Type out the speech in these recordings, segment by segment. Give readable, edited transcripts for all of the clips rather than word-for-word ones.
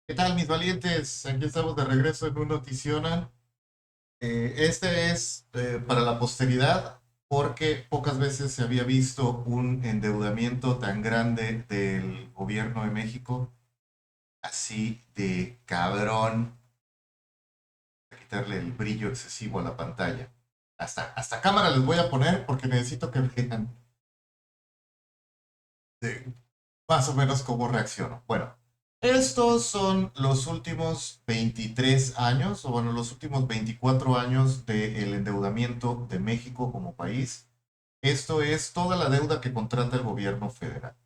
¿Qué tal, mis valientes? Aquí estamos de regreso en un Noticional. Este es para la posteridad porque pocas veces se había visto un endeudamiento tan grande del gobierno de México, así de cabrón. Voy a quitarle el brillo excesivo a la pantalla. Hasta cámara les voy a poner porque necesito que vean más o menos cómo reacciono. Bueno, estos son los últimos 23 años, o bueno, los últimos 24 años del endeudamiento de México como país. Esto es toda la deuda que contrata el gobierno federal,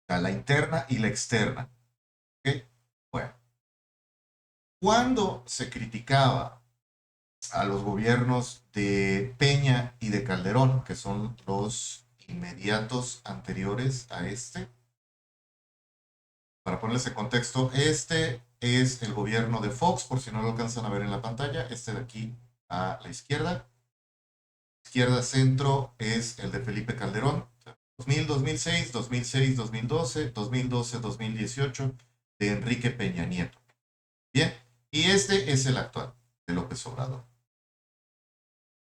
la interna y la externa. ¿Ok? Bueno, cuando se criticaba a los gobiernos de Peña y de Calderón, que son los inmediatos anteriores a este, para ponerles en contexto, este es el gobierno de Fox, por si no lo alcanzan a ver en la pantalla, este de aquí a la izquierda. Izquierda centro es el de Felipe Calderón, 2000, 2006, 2006, 2012, 2012, 2018, de Enrique Peña Nieto. Bien, y este es el actual, de López Obrador.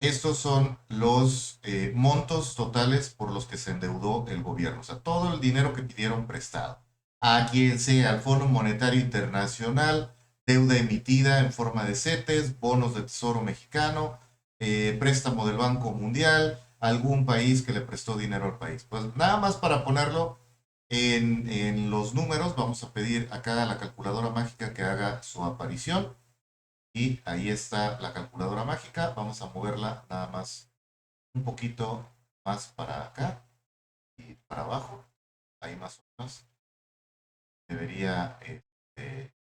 Estos son los montos totales por los que se endeudó el gobierno, o sea, todo el dinero que pidieron prestado, a quien sea, al Fondo Monetario Internacional, deuda emitida en forma de CETES, bonos de Tesoro Mexicano, préstamo del Banco Mundial, algún país que le prestó dinero al país. Pues nada más para ponerlo en los números, vamos a pedir acá a la calculadora mágica que haga su aparición. Y ahí está la calculadora mágica. Vamos a moverla nada más un poquito más para acá y para abajo. Ahí más o menos debería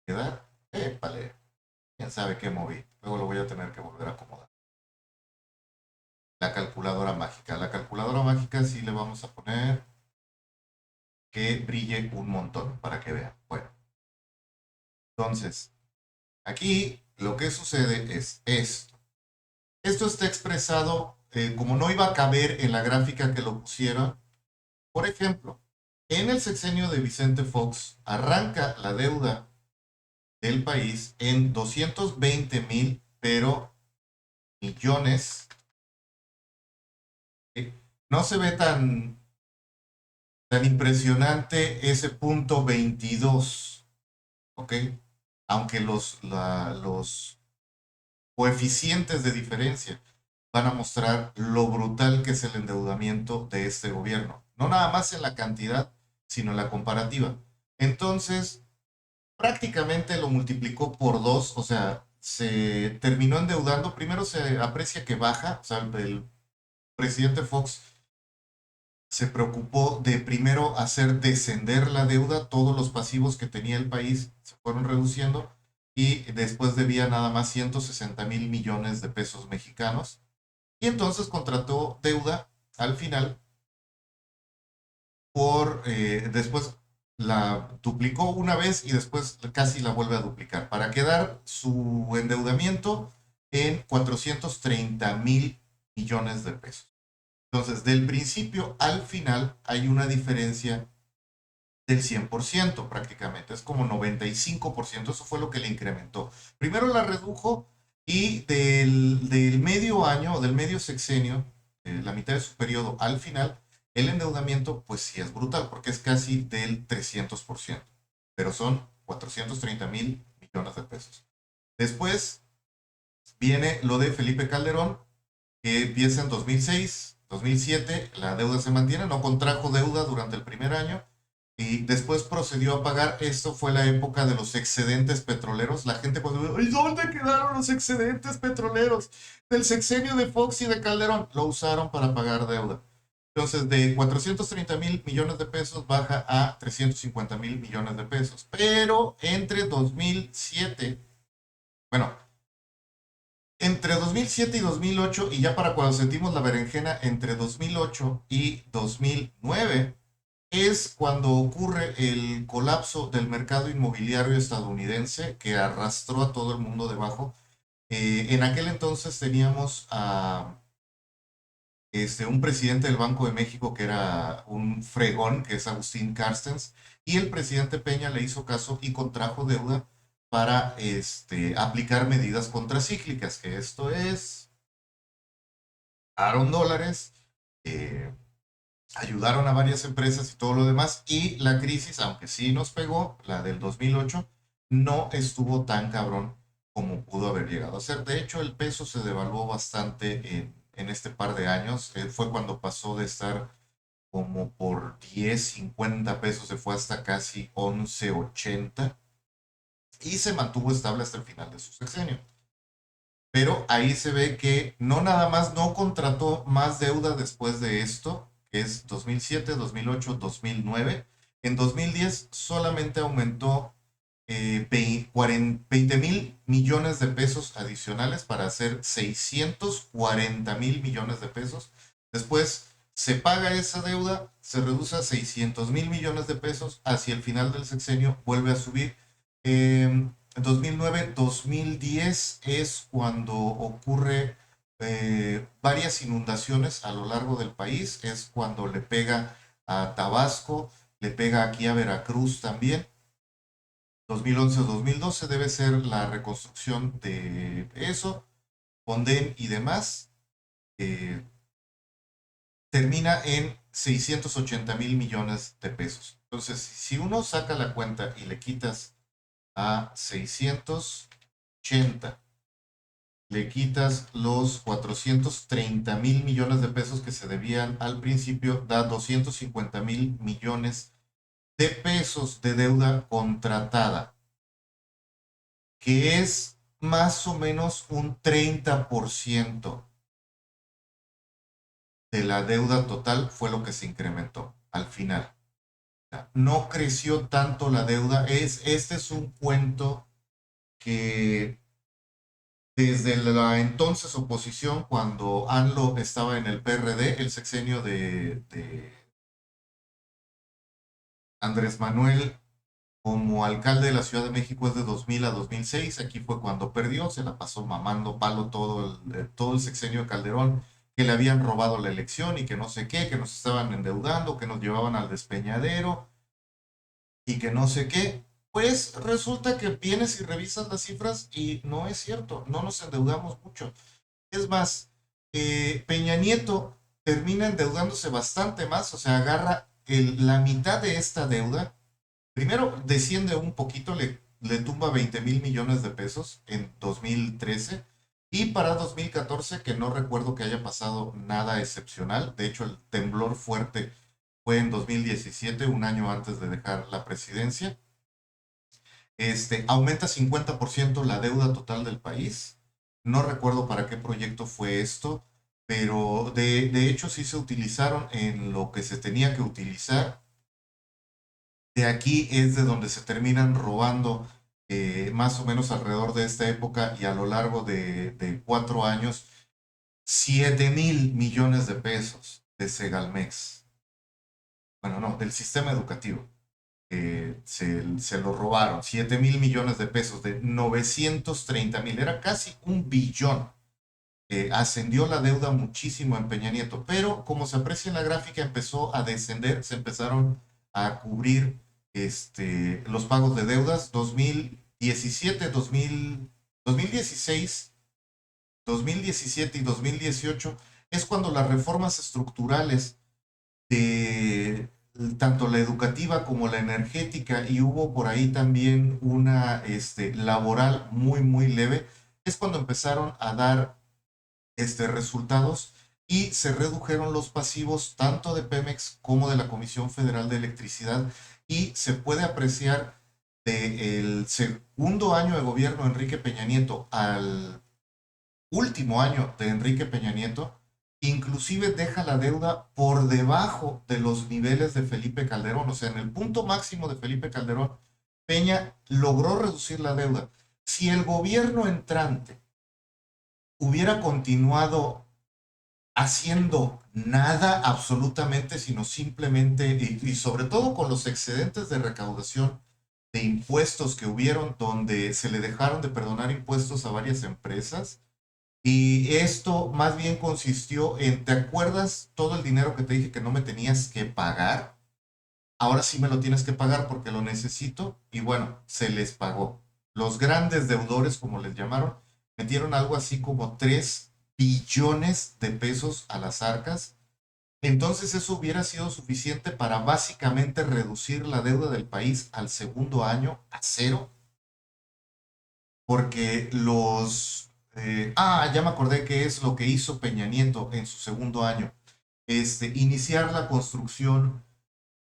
quedar. Épale, quién sabe qué moví. Luego lo voy a tener que volver a acomodar. La calculadora mágica. La calculadora mágica sí le vamos a poner que brille un montón para que vean. Bueno, entonces, aquí lo que sucede es esto. Esto está expresado como no iba a caber en la gráfica que lo pusieron. Por ejemplo, en el sexenio de Vicente Fox arranca la deuda del país en 220,000, pero millones. ¿Eh? No se ve tan impresionante ese punto 22, ¿ok? Aunque los coeficientes de diferencia van a mostrar lo brutal que es el endeudamiento de este gobierno. No nada más en la cantidad, sino en la comparativa. Entonces, prácticamente lo multiplicó por dos, o sea, se terminó endeudando. Primero se aprecia que baja, o sea, el presidente Fox se preocupó de primero hacer descender la deuda, todos los pasivos que tenía el país se fueron reduciendo y después debía nada más 160,000 millones de pesos mexicanos y entonces contrató deuda al final después la duplicó una vez y después casi la vuelve a duplicar para quedar su endeudamiento en 430,000 millones de pesos. Entonces, del principio al final hay una diferencia del 100% prácticamente, es como 95%, eso fue lo que le incrementó. Primero la redujo y del medio año o del medio sexenio, la mitad de su periodo al final, el endeudamiento pues sí es brutal porque es casi del 300%, pero son 430,000 millones de pesos. Después viene lo de Felipe Calderón, que empieza en 2006, 2007, la deuda se mantiene, no contrajo deuda durante el primer año y después procedió a pagar. Esto fue la época de los excedentes petroleros. La gente cuando, ¿y dónde quedaron los excedentes petroleros del sexenio de Fox y de Calderón? Lo usaron para pagar deuda. Entonces, de 430,000 millones de pesos baja a 350,000 millones de pesos. Pero entre 2007, bueno, entre 2007 y 2008, y ya para cuando sentimos la berenjena, entre 2008 y 2009, es cuando ocurre el colapso del mercado inmobiliario estadounidense que arrastró a todo el mundo debajo. En aquel entonces teníamos un presidente del Banco de México que era un fregón, que es Agustín Carstens, y el presidente Peña le hizo caso y contrajo deuda para aplicar medidas contracíclicas, que esto es, daron dólares, eh, ayudaron a varias empresas y todo lo demás, y la crisis, aunque sí nos pegó, la del 2008, no estuvo tan cabrón como pudo haber llegado a ser. De hecho, el peso se devaluó bastante en este par de años. Fue cuando pasó de estar como por 10 50 pesos, se fue hasta casi 11.80 y se mantuvo estable hasta el final de su sexenio. Pero ahí se ve que no nada más no contrató más deuda después de esto, que es 2007, 2008, 2009. En 2010 solamente aumentó 20 mil millones de pesos adicionales para hacer 640 mil millones de pesos. Después se paga esa deuda, se reduce a 600 mil millones de pesos. Hacia el final del sexenio vuelve a subir. 2009-2010 es cuando ocurre varias inundaciones a lo largo del país. Es cuando le pega a Tabasco, le pega aquí a Veracruz también. 2011-2012 debe ser la reconstrucción de eso, Fonden y demás. eh, Termina en 680 mil millones de pesos. Entonces, si uno saca la cuenta y le quitas a 680, le quitas los 430 mil millones de pesos que se debían al principio, da 250 mil millones de pesos de deuda contratada, que es más o menos un 30% de la deuda total fue lo que se incrementó al final. No creció tanto la deuda. Este es un cuento que desde la entonces oposición, cuando ANLO estaba en el PRD, el sexenio de Andrés Manuel como alcalde de la Ciudad de México es de 2000 a 2006. Aquí fue cuando perdió, se la pasó mamando palo todo el sexenio de Calderón, que le habían robado la elección y que no sé qué, que nos estaban endeudando, que nos llevaban al despeñadero y que no sé qué. Pues resulta que vienes y revisas las cifras y no es cierto, no nos endeudamos mucho. Es más, Peña Nieto termina endeudándose bastante más, o sea, agarra la mitad de esta deuda. Primero desciende un poquito, le tumba 20 mil millones de pesos en 2013 y para 2014, que no recuerdo que haya pasado nada excepcional, de hecho el temblor fuerte fue en 2017, un año antes de dejar la presidencia. Aumenta 50% la deuda total del país. No recuerdo para qué proyecto fue esto, pero de hecho sí se utilizaron en lo que se tenía que utilizar. De aquí es de donde se terminan robando más o menos alrededor de esta época y a lo largo de 4 años 7 mil millones de pesos de Segalmex. Bueno, no, del sistema educativo. Se lo robaron, 7 mil millones de pesos de 930 mil, era casi un billón. Ascendió la deuda muchísimo en Peña Nieto, pero como se aprecia en la gráfica, empezó a descender, se empezaron a cubrir los pagos de deudas 2017, 2016, 2017 y 2018 es cuando las reformas estructurales de tanto la educativa como la energética y hubo por ahí también una laboral muy muy leve, es cuando empezaron a dar resultados y se redujeron los pasivos tanto de Pemex como de la Comisión Federal de Electricidad y se puede apreciar del segundo año de gobierno de Enrique Peña Nieto al último año de Enrique Peña Nieto, inclusive deja la deuda por debajo de los niveles de Felipe Calderón, o sea, en el punto máximo de Felipe Calderón, Peña logró reducir la deuda. Si el gobierno entrante hubiera continuado haciendo nada absolutamente, sino simplemente, y sobre todo con los excedentes de recaudación de impuestos que hubieron, donde se le dejaron de perdonar impuestos a varias empresas, Y esto más bien consistió en, ¿te acuerdas todo el dinero que te dije que no me tenías que pagar? Ahora sí me lo tienes que pagar porque lo necesito. Y bueno, se les pagó. Los grandes deudores, como les llamaron, metieron algo así como 3 billones de pesos a las arcas. Entonces eso hubiera sido suficiente para básicamente reducir la deuda del país al segundo año a cero, porque ya me acordé que es lo que hizo Peña Nieto en su segundo año. Iniciar la construcción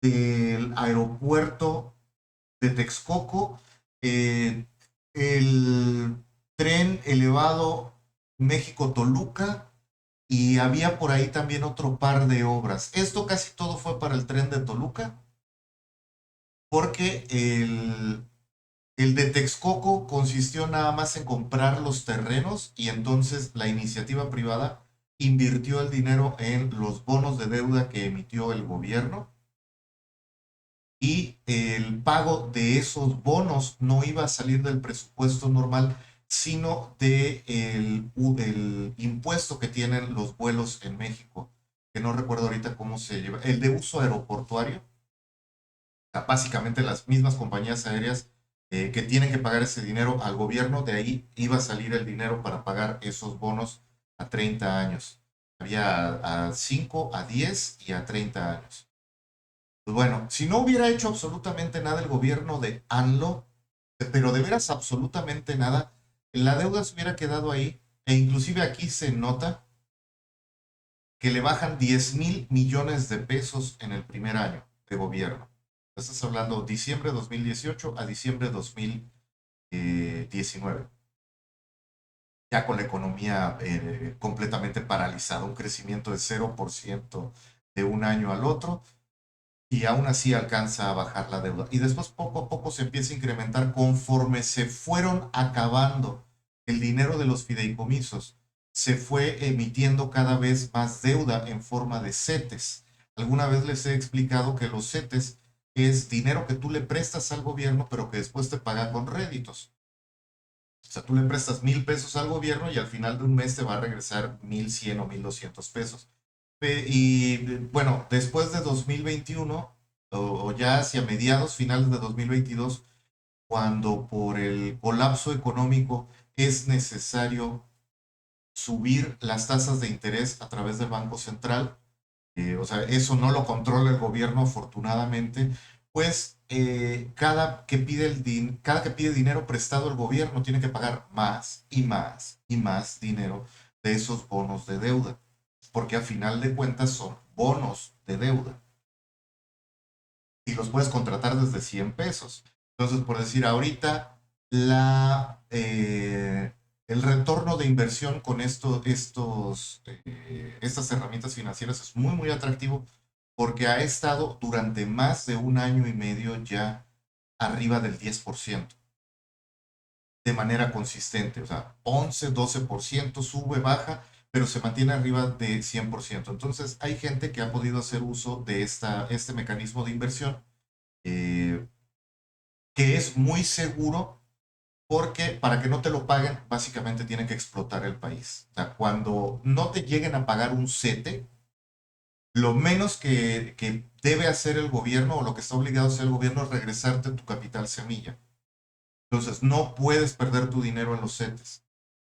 del aeropuerto de Texcoco, eh, el tren elevado México-Toluca, y había por ahí también otro par de obras. Esto casi todo fue para el tren de Toluca, porque el de Texcoco consistió nada más en comprar los terrenos y entonces la iniciativa privada invirtió el dinero en los bonos de deuda que emitió el gobierno, y el pago de esos bonos no iba a salir del presupuesto normal, sino el impuesto que tienen los vuelos en México, que no recuerdo ahorita cómo se lleva, el de uso aeroportuario. Básicamente las mismas compañías aéreas que tienen que pagar ese dinero al gobierno, de ahí iba a salir el dinero para pagar esos bonos a 30 años. Había a 5, a 10 y a 30 años. Pues bueno, si no hubiera hecho absolutamente nada el gobierno de ANLO, pero de veras absolutamente nada, la deuda se hubiera quedado ahí, e inclusive aquí se nota que le bajan 10,000 millones de pesos en el primer año de gobierno. Estás hablando diciembre de 2018 a diciembre de 2019, ya con la economía completamente paralizada, un crecimiento de 0% de un año al otro, y aún así alcanza a bajar la deuda. Y después poco a poco se empieza a incrementar conforme se fueron acabando el dinero de los fideicomisos. Se fue emitiendo cada vez más deuda en forma de CETES. Alguna vez les he explicado que los CETES es dinero que tú le prestas al gobierno, pero que después te paga con réditos. O sea, tú le prestas 1,000 pesos al gobierno y al final de un mes te va a regresar 1,100 o 1,200 pesos. Y bueno, después de 2021, o ya hacia mediados, finales de 2022, cuando por el colapso económico es necesario subir las tasas de interés a través del Banco Central, o sea, eso no lo controla el gobierno afortunadamente, pues cada que pide dinero prestado el gobierno tiene que pagar más y más y más dinero de esos bonos de deuda, porque a final de cuentas son bonos de deuda y los puedes contratar desde 100 pesos. Entonces, por decir, ahorita el retorno de inversión con estas herramientas financieras es muy, muy atractivo, porque ha estado durante más de un año y medio ya arriba del 10% de manera consistente. O sea, 11, 12% sube, baja, pero se mantiene arriba de 100%. Entonces, hay gente que ha podido hacer uso de este mecanismo de inversión, eh, que es muy seguro, porque para que no te lo paguen, básicamente tienen que explotar el país. O sea, cuando no te lleguen a pagar un CETE, lo menos que debe hacer el gobierno, o lo que está obligado a hacer el gobierno, es regresarte tu capital semilla. Entonces, no puedes perder tu dinero en los CETES,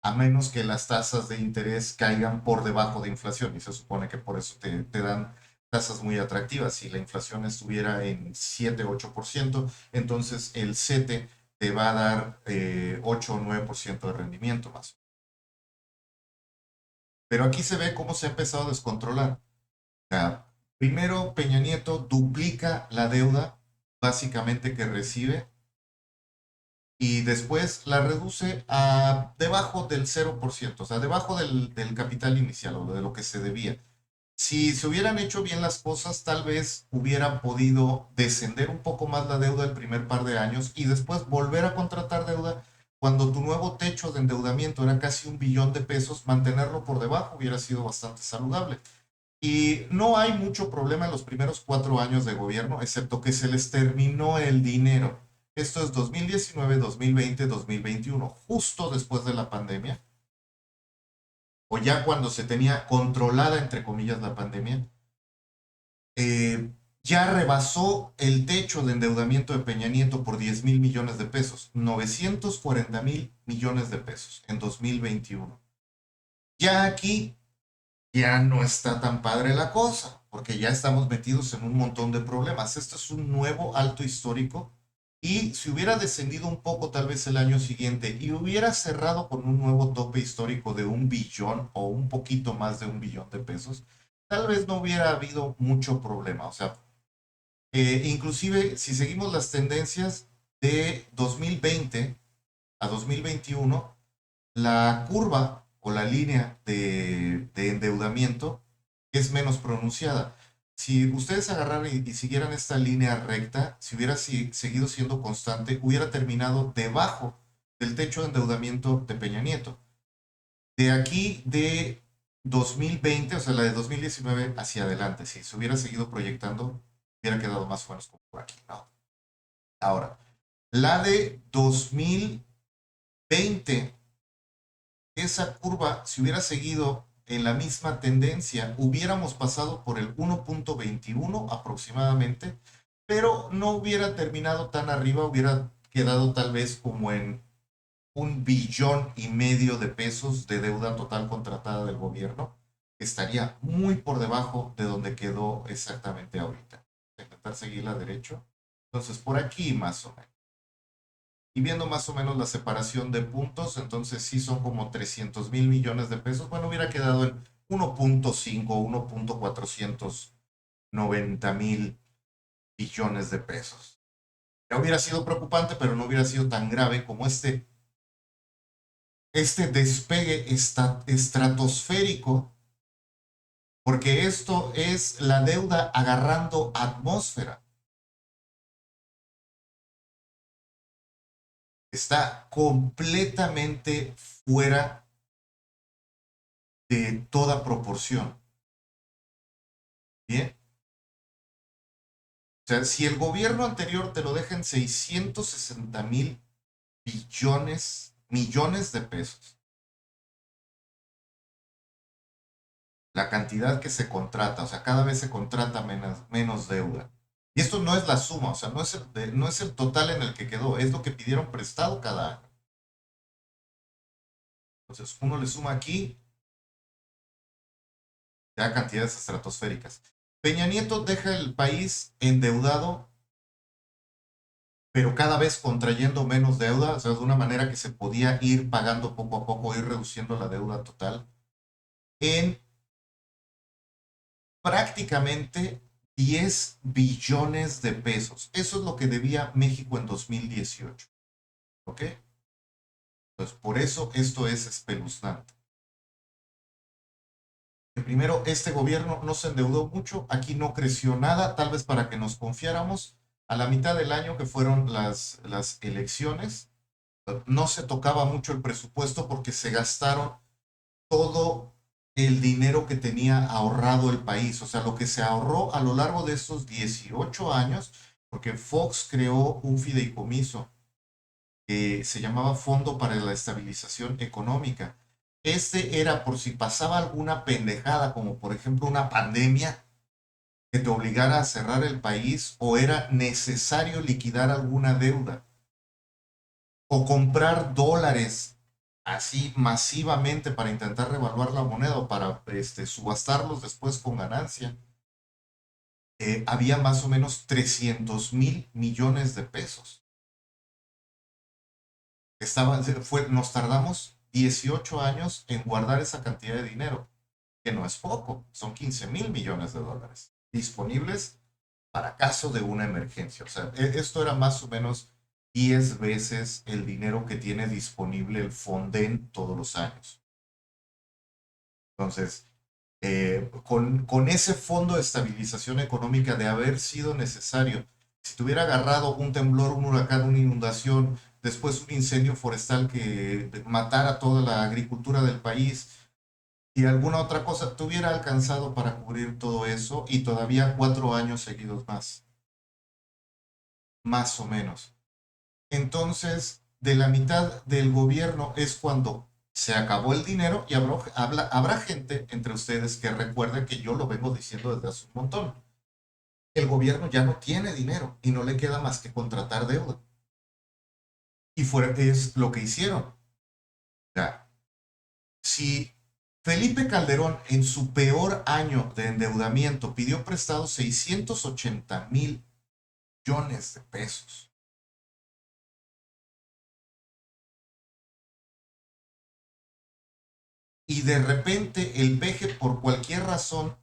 a menos que las tasas de interés caigan por debajo de inflación, y se supone que por eso te dan tasas muy atractivas. Si la inflación estuviera en 7, 8%, entonces el CETE te va a dar 8 o 9% de rendimiento más. Pero aquí se ve cómo se ha empezado a descontrolar. O sea, primero Peña Nieto duplica la deuda básicamente que recibe, y después la reduce a debajo del 0%, o sea, debajo del capital inicial o de lo que se debía. Si se hubieran hecho bien las cosas, tal vez hubieran podido descender un poco más la deuda el primer par de años y después volver a contratar deuda cuando tu nuevo techo de endeudamiento era casi 1 billón de pesos. Mantenerlo por debajo hubiera sido bastante saludable. Y no hay mucho problema en los primeros 4 años de gobierno, excepto que se les terminó el dinero. Esto es 2019, 2020, 2021, justo después de la pandemia. o ya cuando se tenía controlada, entre comillas, la pandemia, eh, ya rebasó el techo de endeudamiento de Peña Nieto por 10,000 millones de pesos, 940,000 millones de pesos en 2021. Ya aquí ya no está tan padre la cosa, porque ya estamos metidos en un montón de problemas. Esto es un nuevo alto histórico y si hubiera descendido un poco tal vez el año siguiente y hubiera cerrado con un nuevo tope histórico de 1 billón o un poquito más de 1 billón de pesos, tal vez no hubiera habido mucho problema. O sea, inclusive si seguimos las tendencias de 2020 a 2021, la curva o la línea de endeudamiento es menos pronunciada. Si ustedes agarraran y siguieran esta línea recta, si hubiera seguido siendo constante, hubiera terminado debajo del techo de endeudamiento de Peña Nieto. De aquí de 2020, o sea, la de 2019 hacia adelante, si se hubiera seguido proyectando, hubiera quedado más o menos como por aquí, ¿no? Ahora, la de 2020, esa curva, si hubiera seguido en la misma tendencia, hubiéramos pasado por el 1,21 aproximadamente, pero no hubiera terminado tan arriba, hubiera quedado tal vez como en 1,5 billones de pesos de deuda total contratada del gobierno. Estaría muy por debajo de donde quedó exactamente ahorita. Voy a intentar seguirla derecho. Entonces, por aquí más o menos. Y viendo más o menos la separación de puntos, entonces sí son como 300,000 millones de pesos. Bueno, hubiera quedado en 1,5, 1,490,000 millones de pesos. Ya hubiera sido preocupante, pero no hubiera sido tan grave como este despegue estratosférico, porque esto es la deuda agarrando atmósfera. Está completamente fuera de toda proporción. Bien. O sea, si el gobierno anterior te lo deja en 660,000 millones de pesos, la cantidad que se contrata, o sea, cada vez se contrata menos deuda. Y esto no es la suma, o sea, no es el total en el que quedó, es lo que pidieron prestado cada año. Entonces, uno le suma aquí ya cantidades estratosféricas. Peña Nieto deja el país endeudado, pero cada vez contrayendo menos deuda, o sea, de una manera que se podía ir pagando poco a poco, ir reduciendo la deuda total, en prácticamente 10 billones de pesos. Eso es lo que debía México en 2018. ¿Ok? Entonces, por eso esto es espeluznante. Primero, este gobierno no se endeudó mucho, aquí no creció nada, tal vez para que nos confiáramos. A la mitad del año que fueron las elecciones, no se tocaba mucho el presupuesto porque se gastaron todo el dinero que tenía ahorrado el país, o sea, lo que se ahorró a lo largo de estos 18 años, porque Fox creó un fideicomiso que se llamaba Fondo para la Estabilización Económica. Este era por si pasaba alguna pendejada, como por ejemplo una pandemia que te obligara a cerrar el país, o era necesario liquidar alguna deuda, o comprar dólares así masivamente para intentar revaluar la moneda o para subastarlos después con ganancia. Había más o menos 300,000 millones de pesos. Nos tardamos 18 años en guardar esa cantidad de dinero, que no es poco, son 15,000 millones de dólares disponibles para caso de una emergencia. O sea, esto era más o menos 10 veces el dinero que tiene disponible el Fonden todos los años. Entonces, con ese fondo de estabilización económica de haber sido necesario, si tuviera agarrado un temblor, un huracán, una inundación, después un incendio forestal que matara toda la agricultura del país y alguna otra cosa, tuviera alcanzado para cubrir todo eso y todavía 4 años seguidos más o menos. Entonces, de la mitad del gobierno es cuando Se acabó el dinero y habrá gente entre ustedes que recuerde que yo lo vengo diciendo desde hace un montón. El gobierno ya no tiene dinero y no le queda más que contratar deuda. Y es lo que hicieron. Ya. Si Felipe Calderón en su peor año de endeudamiento pidió prestado 680,000 millones de pesos y de repente el peje por cualquier razón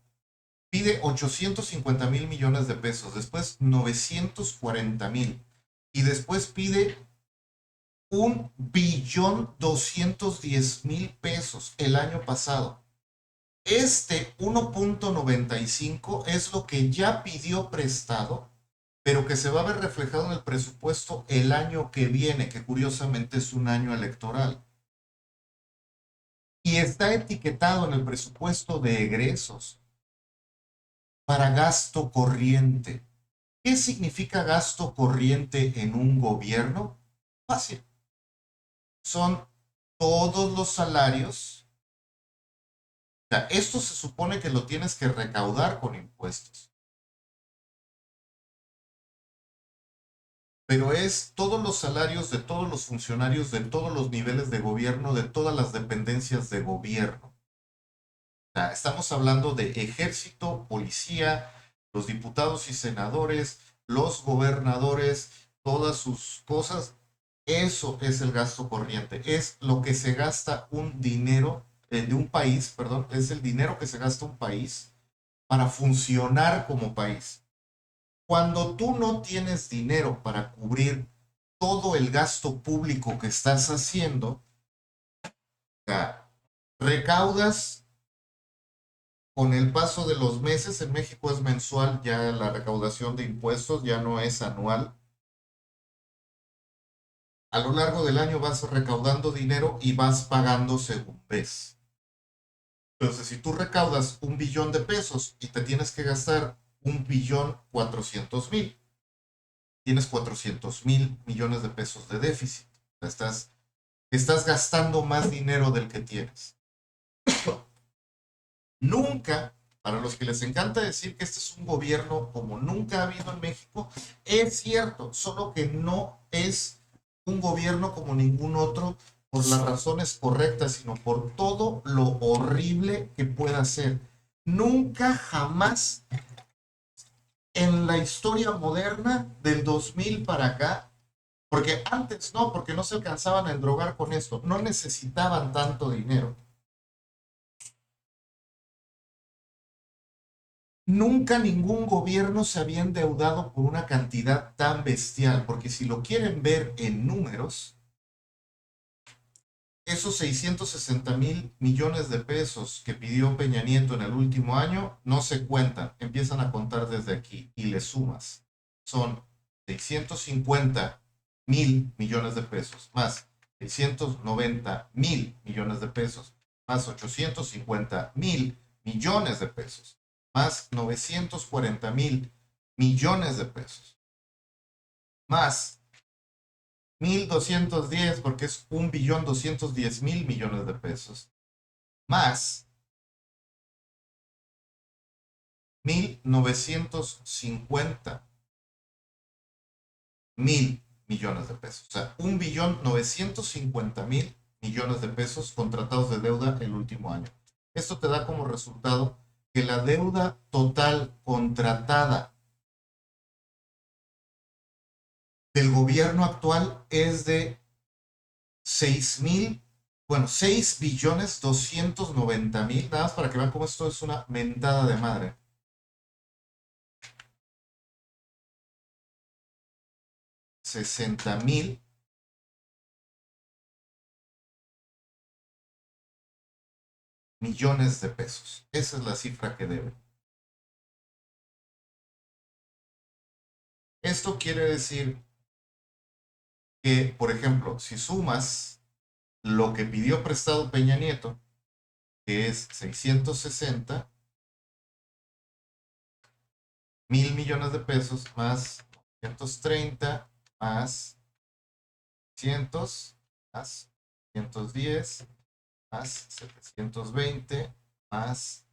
pide 850,000 millones de pesos, después 940,000 y después pide 1,210,000 pesos el año pasado. Este 1,95 es lo que ya pidió prestado, pero que se va a ver reflejado en el presupuesto el año que viene, que curiosamente es un año electoral. Y está etiquetado en el presupuesto de egresos para gasto corriente. ¿Qué significa gasto corriente en un gobierno? Fácil. Son todos los salarios. O sea, esto se supone que lo tienes que recaudar con impuestos. Pero es todos los salarios de todos los funcionarios de todos los niveles de gobierno, de todas las dependencias de gobierno. O sea, estamos hablando de ejército, policía, los diputados y senadores, los gobernadores, todas sus cosas. Eso es el gasto corriente. Es lo que se gasta un dinero de un país, perdón, es el dinero que se gasta un país para funcionar como país. Cuando tú no tienes dinero para cubrir todo el gasto público que estás haciendo, recaudas con el paso de los meses. En México es mensual, ya la recaudación de impuestos ya no es anual. A lo largo del año vas recaudando dinero y vas pagando según ves. Entonces, si tú recaudas 1 billón de pesos y te tienes que gastar 1,400,000,000, tienes 400,000 millones de pesos de déficit. Estás gastando más dinero del que tienes. Nunca, para los que les encanta decir que este es un gobierno como nunca ha habido en México, es cierto, solo que no es un gobierno como ningún otro por las razones correctas, sino por todo lo horrible que pueda ser. Nunca, jamás en la historia moderna del 2000 para acá, porque antes no, porque no se alcanzaban a endrogar con esto, no necesitaban tanto dinero. Nunca ningún gobierno se había endeudado por una cantidad tan bestial, porque si lo quieren ver en números, esos 660,000 millones de pesos que pidió Peña Nieto en el último año no se cuentan, empiezan a contar desde aquí y le sumas. Son 650,000 millones de pesos, más 690,000 millones de pesos, más 850,000 millones de pesos, más 940,000 millones de pesos, más 1,210 porque es 1,210,000 millones de pesos, más 1,950,000 millones de pesos. O sea, 1,950,000 millones de pesos contratados de deuda el último año. Esto te da como resultado que la deuda total contratada del gobierno actual es de 6,290,000, nada más para que vean cómo esto es una mentada de madre. 60,000 millones de pesos. Esa es la cifra que debe. Esto quiere decir que, por ejemplo, si sumas lo que pidió prestado Peña Nieto, que es 660,000 millones de pesos, más 230, más 100, más 110, más 720 más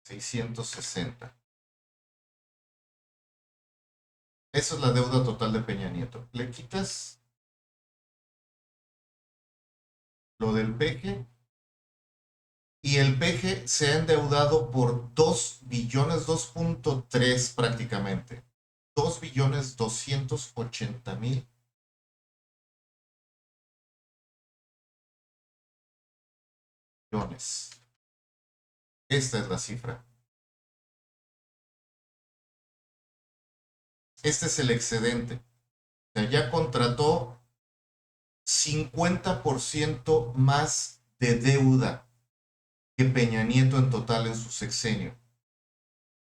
660. Esa es la deuda total de Peña Nieto. Le quitas lo del peje y el peje se ha endeudado por 2 billones, 2.3 prácticamente. 2 billones 280 mil millones. Esta es la cifra. Este es el excedente. O sea, ya contrató 50% más de deuda que Peña Nieto en total en su sexenio.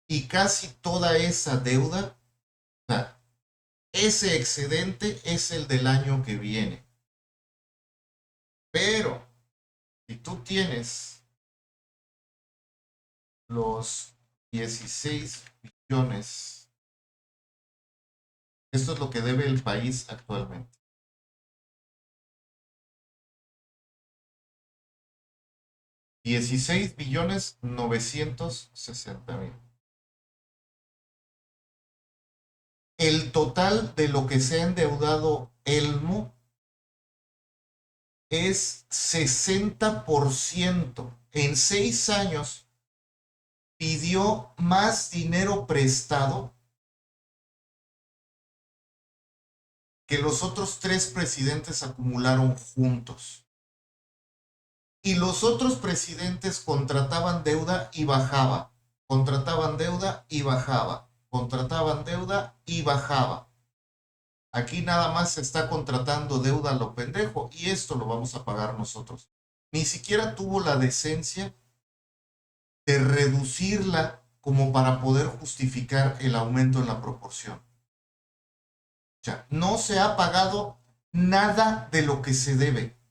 Y casi toda esa deuda, o sea, ese excedente es el del año que viene. Pero si tú tienes los 16 billones, esto es lo que debe el país actualmente. 16 billones 960 mil. El total de lo que se ha endeudado Elmo es 60%. En 6 años pidió más dinero prestado que los otros 3 presidentes acumularon juntos. Y los otros presidentes contrataban deuda y bajaba, contrataban deuda y bajaba, contrataban deuda y bajaba. Aquí nada más se está contratando deuda a lo pendejo y esto lo vamos a pagar nosotros. Ni siquiera tuvo la decencia de reducirla como para poder justificar el aumento en la proporción. O sea, no se ha pagado nada de lo que se debe.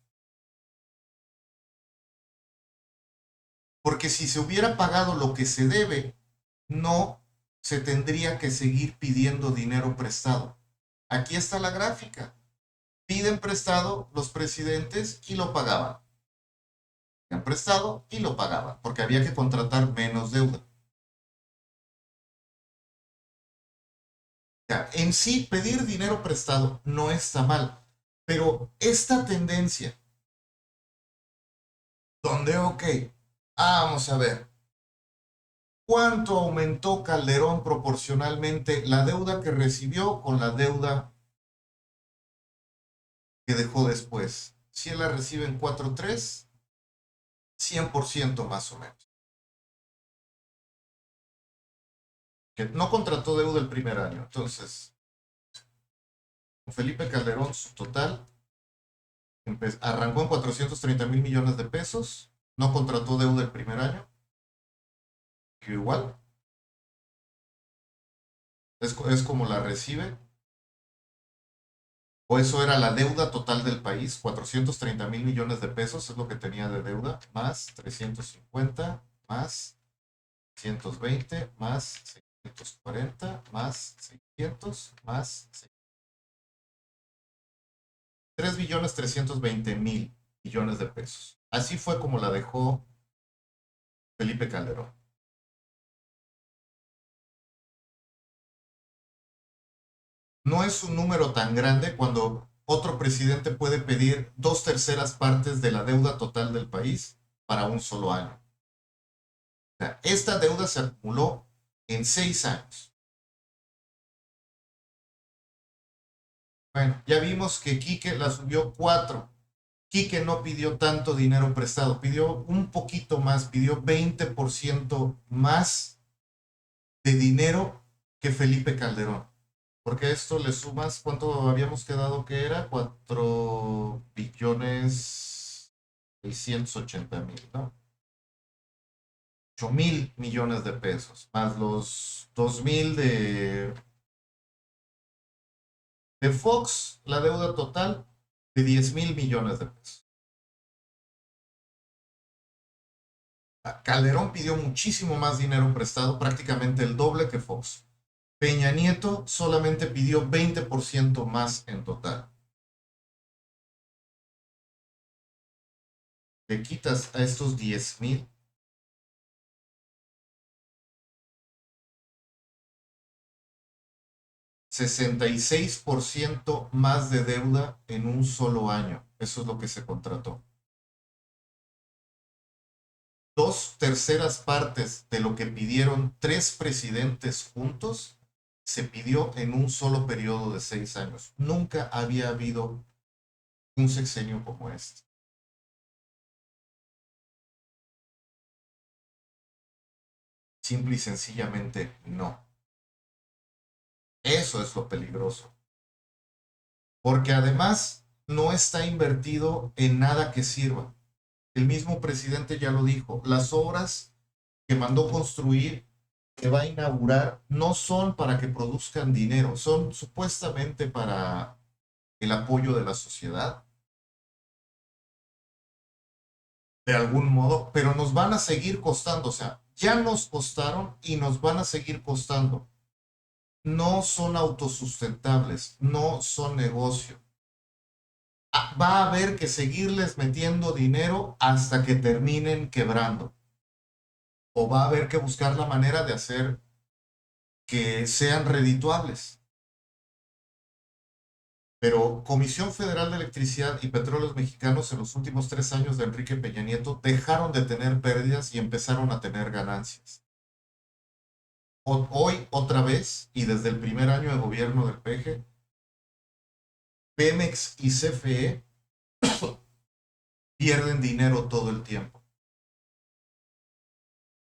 Porque si se hubiera pagado lo que se debe, no se tendría que seguir pidiendo dinero prestado. Aquí está la gráfica. Piden prestado los presidentes y lo pagaban. Piden prestado y lo pagaban, porque había que contratar menos deuda. O sea, en sí, pedir dinero prestado no está mal, pero esta tendencia, donde, ok, vamos a ver, ¿cuánto aumentó Calderón proporcionalmente la deuda que recibió con la deuda que dejó después? Si él la recibe en 4.3, 100% más o menos. Que no contrató deuda el primer año. Entonces, con Felipe Calderón, su total arrancó en 430 mil millones de pesos. No contrató deuda el primer año. Que igual. Es como la recibe. O eso era la deuda total del país. 430 mil millones de pesos es lo que tenía de deuda. Más 350, más 120, más 640, más 600, más 3 billones 320 mil millones de pesos. Así fue como la dejó Felipe Calderón. No es un número tan grande cuando otro presidente puede pedir 2/3 partes de la deuda total del país para un solo año. O sea, esta deuda se acumuló en 6 años. Bueno, ya vimos que Quique la subió 4. Quique no pidió tanto dinero prestado, pidió un poquito más, pidió 20% más de dinero que Felipe Calderón. Porque a esto le sumas, ¿cuánto habíamos quedado que era? 4 billones 680 mil, ¿no? 8.000 millones de pesos, más los 2.000 de Fox, la deuda total de 10.000 millones de pesos. Calderón pidió muchísimo más dinero prestado, prácticamente el doble que Fox. Peña Nieto solamente pidió 20% más en total. le quitas a estos 10,000, 66% más de deuda en un solo año. Eso es lo que se contrató. 2/3 de lo que pidieron 3 presidentes juntos se pidió en un solo periodo de 6 años. Nunca había habido un sexenio como este. Simple y sencillamente no. Eso es lo peligroso. Porque además no está invertido en nada que sirva. El mismo presidente ya lo dijo, las obras que mandó construir, que va a inaugurar, no son para que produzcan dinero, son supuestamente para el apoyo de la sociedad, de algún modo, pero nos van a seguir costando, o sea, ya nos costaron y nos van a seguir costando. No son autosustentables, no son negocio. Va a haber que seguirles metiendo dinero hasta que terminen quebrando. O va a haber que buscar la manera de hacer que sean redituables. Pero Comisión Federal de Electricidad y Petróleos Mexicanos en los últimos 3 años de Enrique Peña Nieto dejaron de tener pérdidas y empezaron a tener ganancias. Hoy otra vez, y desde el primer año de gobierno del PG, Pemex y CFE pierden dinero todo el tiempo.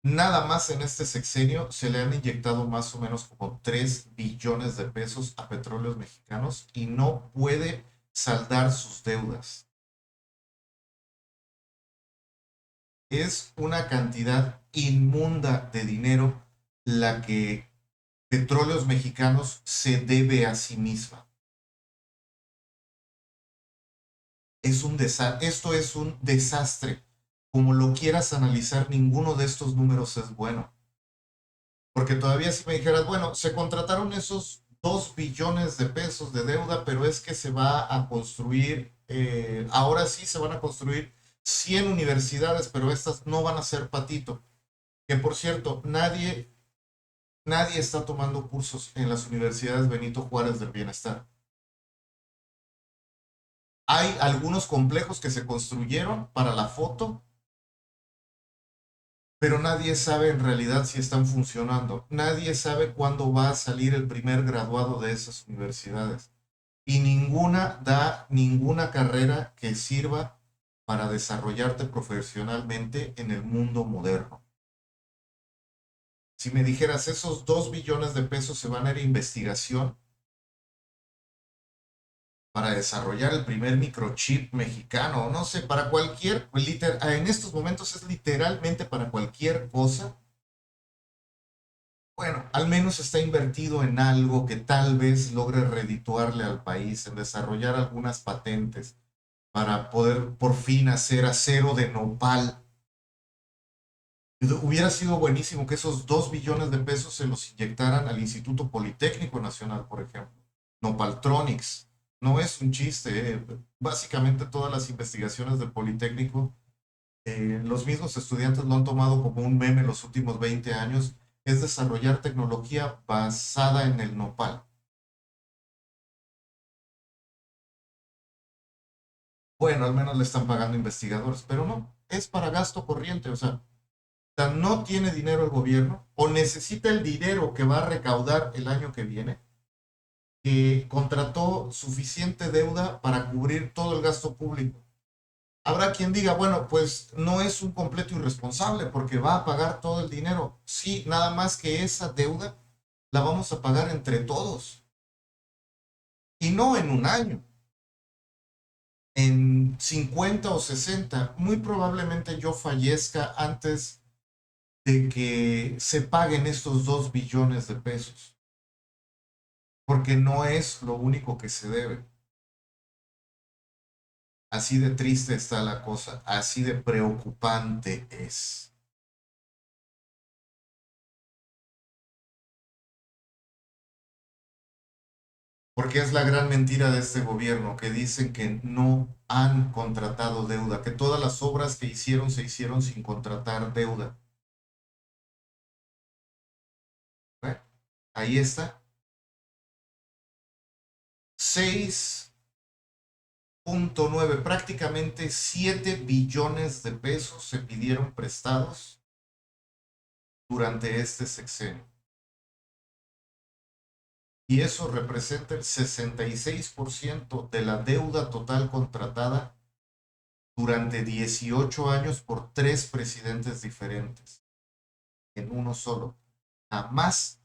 Nada más en este sexenio se le han inyectado más o menos como 3 billones de pesos a Petróleos Mexicanos y no puede saldar sus deudas. Es una cantidad inmunda de dinero la que Petróleos Mexicanos se debe a sí misma. Esto es un desastre. Como lo quieras analizar, ninguno de estos números es bueno. Porque todavía si me dijeras, bueno, se contrataron esos 2 billones de pesos de deuda, pero es que se va a construir, ahora sí se van a construir 100 universidades, pero estas no van a ser patito. Que por cierto, nadie está tomando cursos en las universidades Benito Juárez del Bienestar. Hay algunos complejos que se construyeron para la foto, pero nadie sabe en realidad si están funcionando. Nadie sabe cuándo va a salir el primer graduado de esas universidades. Y ninguna da ninguna carrera que sirva para desarrollarte profesionalmente en el mundo moderno. Si me dijeras, esos 2 billones de pesos se van a ir a investigación para desarrollar el primer microchip mexicano, no sé, para cualquier, en estos momentos es literalmente para cualquier cosa. Bueno, al menos está invertido en algo que tal vez logre redituarle al país, en desarrollar algunas patentes para poder por fin hacer acero de nopal. Hubiera sido buenísimo que esos 2 billones de pesos se los inyectaran al Instituto Politécnico Nacional, por ejemplo. Nopaltronics. No es un chiste. Básicamente todas las investigaciones del Politécnico, los mismos estudiantes lo han tomado como un meme los últimos 20 años, es desarrollar tecnología basada en el nopal. Bueno, al menos le están pagando investigadores, pero no, es para gasto corriente, o sea, no tiene dinero el gobierno o necesita el dinero que va a recaudar el año que viene, que contrató suficiente deuda para cubrir todo el gasto público. Habrá quien diga, bueno, pues no es un completo irresponsable porque va a pagar todo el dinero. Sí, nada más que esa deuda la vamos a pagar entre todos y no en un año, en 50 o 60. Muy probablemente yo fallezca antes de que se paguen estos 2 billones de pesos, porque no es lo único que se debe. Así de triste está la cosa, así de preocupante es. Porque es la gran mentira de este gobierno, que dicen que no han contratado deuda, que todas las obras que hicieron se hicieron sin contratar deuda. Bueno, ahí está. 6.9, prácticamente 7 billones de pesos se pidieron prestados durante este sexenio. Y eso representa el 66% de la deuda total contratada durante 18 años por 3 presidentes diferentes, en uno solo. Jamás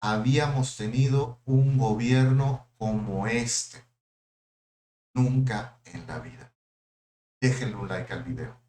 habíamos tenido un gobierno como este. Nunca en la vida. Déjenle un like al video.